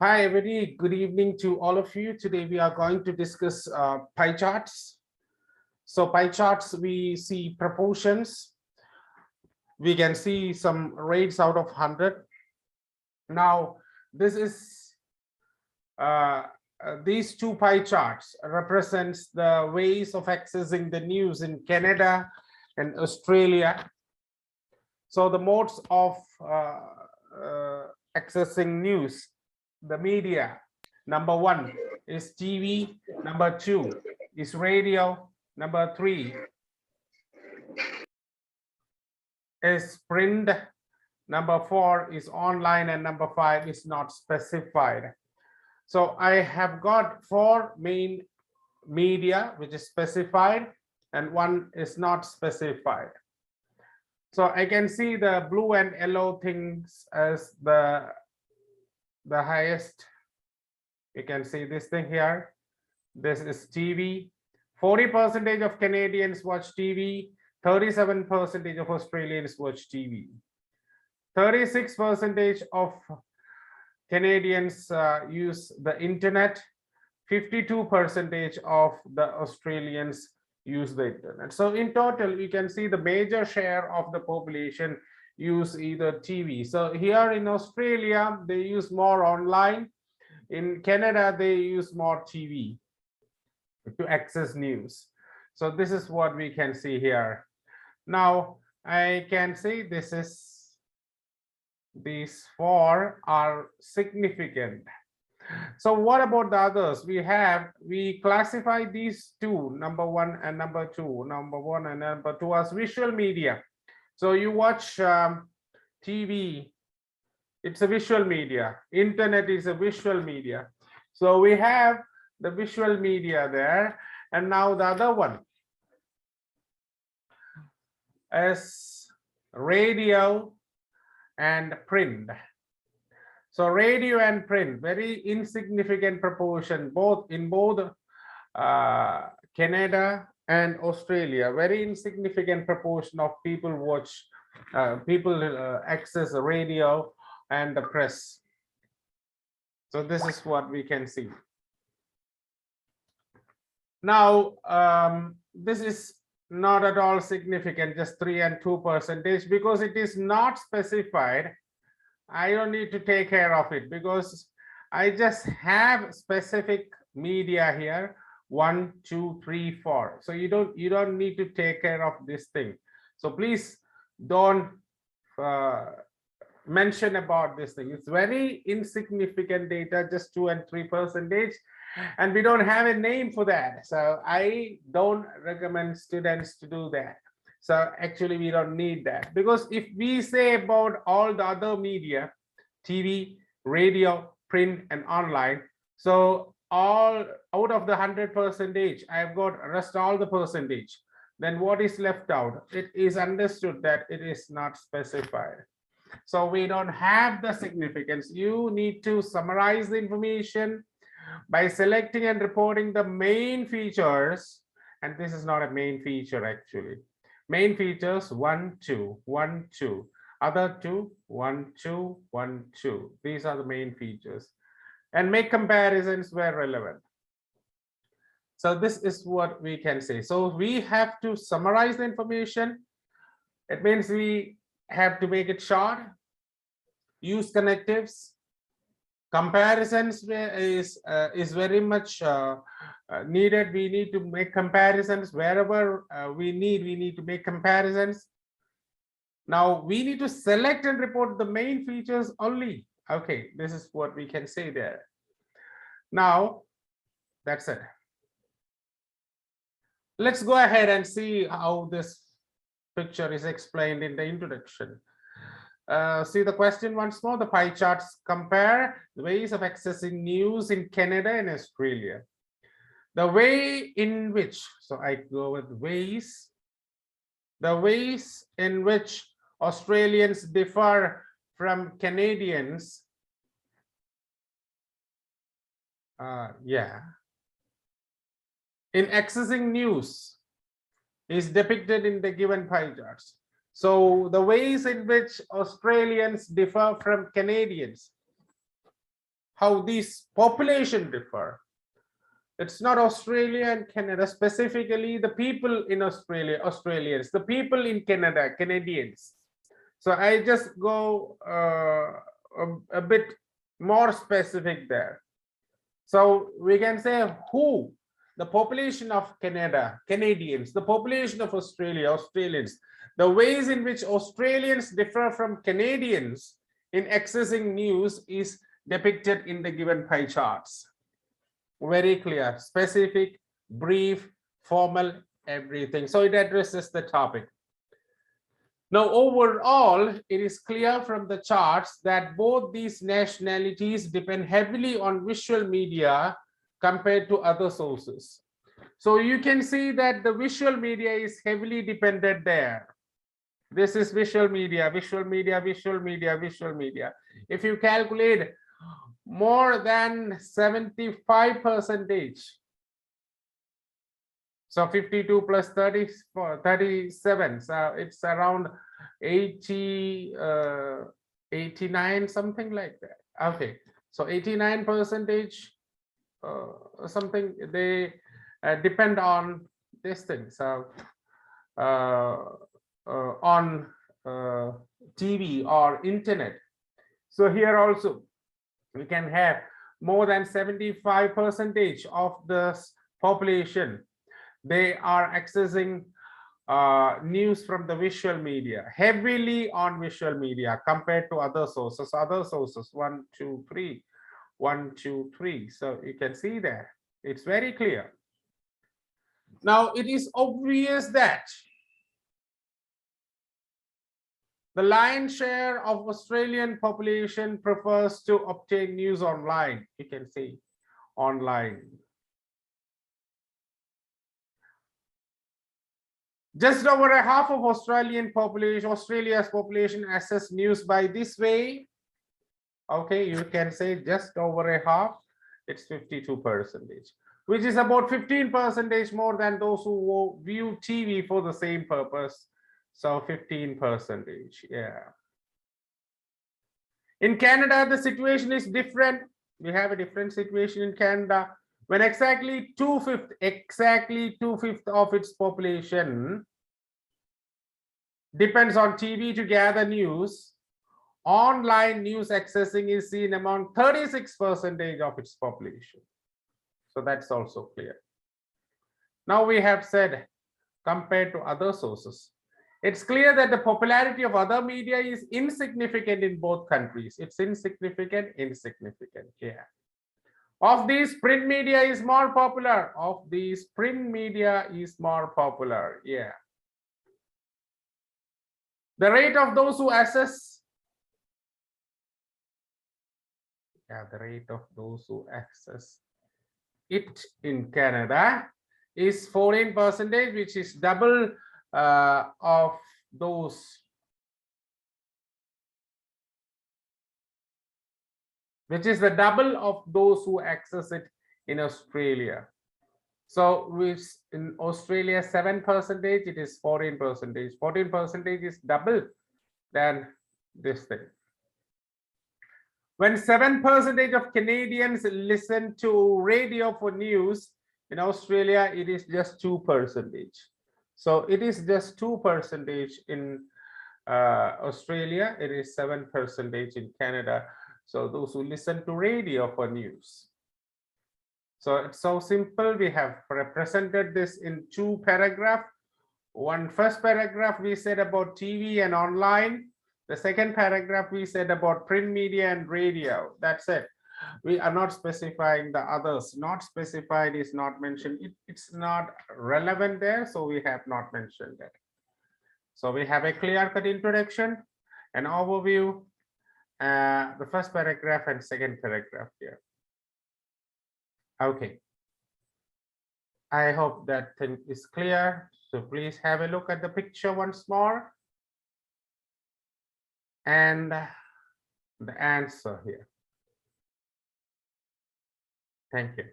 Hi, very good evening to all of you. Today we are going to discuss pie charts. So pie charts, we see proportions. We can see some rates out of 100. Now, this is these two pie charts represents the ways of accessing the news in Canada and Australia. So the modes of accessing news, the media. Number one is TV. Number two is radio. Number three is print. Number four is online, and number five is not specified. So I have got four main media which is specified and one is not specified. So I can see the blue and yellow things as the highest. You can see this thing here. This is TV. 40% of Canadians watch TV. 37% of Australians watch TV. 36% of Canadians use the internet. 52% of the Australians use the internet. So in total, you can see the major share of the population use either TV. So here in Australia, they use more online. In Canada, they use more TV to access news. So this is what we can see here. Now I can say these four are significant. So what about the others? We classify these two, number one and number two, as visual media. So you watch TV, it's a visual media. Internet is a visual media. So we have the visual media there. And now the other one is radio and print. So radio and print, very insignificant proportion, in both Canada and Australia. Very insignificant proportion of people access radio and the press. So this is what we can see. Now, this is not at all significant, just 3 and 2%, because it is not specified. I don't need to take care of it because I just have specific media here, 1, 2, 3, 4. So you don't need to take care of this thing. So please don't mention about this thing. It's very insignificant data, just 2 and 3%, and we don't have a name for that. So I don't recommend students to do that. So actually we don't need that, because if we say about all the other media, TV, radio, print, and online, so all out of the 100%, I've got rest all the percentage. Then what is left out? It is understood that it is not specified. So we don't have the significance. You need to summarize the information by selecting and reporting the main features. And this is not a main feature actually. Main features 1, 2, 1, 2. Other 2, 1, 2, 1, 2. These are the main features. And make comparisons where relevant. So this is what we can say. So we have to summarize the information. It means we have to make it short, use connectives. Comparisons is very much needed. We need to make comparisons wherever we need to make comparisons. Now we need to select and report the main features only. Okay, this is what we can say there. Now that's it. Let's go ahead and see how this picture is explained in the introduction. See the question once more. The pie charts compare the ways of accessing news in Canada and Australia. The way in which, so I go with ways, the ways in which Australians differ from Canadians. In accessing news is depicted in the given pie charts. So the ways in which Australians differ from Canadians. how these population differ. It's not Australia and Canada specifically, the people in Australia, Australians, the people in Canada, Canadians. So I just go a bit more specific there. So we can say who, the population of Canada, Canadians, the population of Australia, Australians, the ways in which Australians differ from Canadians in accessing news is depicted in the given pie charts. Very clear, specific, brief, formal, everything. So it addresses the topic. Now, overall, it is clear from the charts that both these nationalities depend heavily on visual media compared to other sources. So you can see that the visual media is heavily dependent there. This is visual media, visual media, visual media, visual media. If you calculate more than 75%, so 52 plus 34, 37, so it's around 80, 89, something like that. Okay, so 89%, something, they depend on this thing. So on TV or internet. So here also we can have more than 75% of the population, they are accessing news from the visual media, heavily on visual media compared to other sources. 1, 2, 3, 1, 2, 3. So you can see there, it's very clear. Now it is obvious that the lion's share of Australian population prefers to obtain news online. You can see online. Just over a half of Australia's population access news by this way. Okay, you can say just over a half, it's 52%, which is about 15% more than those who view TV for the same purpose. So 15%, yeah. In Canada, the situation is different. We have a different situation in Canada. When exactly two-fifths of its population depends on TV to gather news, online news accessing is seen among 36% of its population. So that's also clear. Now we have said compared to other sources, it's clear that the popularity of other media is insignificant in both countries. It's insignificant, yeah. Of these, print media is more popular. Yeah. The rate of those who access, it in Canada is 14%, which is double of those, which is the double of those who access it in Australia. So which in Australia 7%, it is 14%. 14% is double than this thing. When 7% of Canadians listen to radio for news, in Australia it is just 2%. So it is just 2% in Australia, it is 7% in Canada. So those who listen to radio for news. So it's so simple. We have represented this in two paragraphs. First paragraph we said about TV and online. The second paragraph we said about print media and radio. That's it. We are not specifying the others. Not specified is not mentioned. It's not relevant there, so we have not mentioned that. So we have a clear-cut introduction, an overview, the first paragraph and second paragraph here. Okay. I hope that thing is clear. So please have a look at the picture once more. And the answer here. Thank you.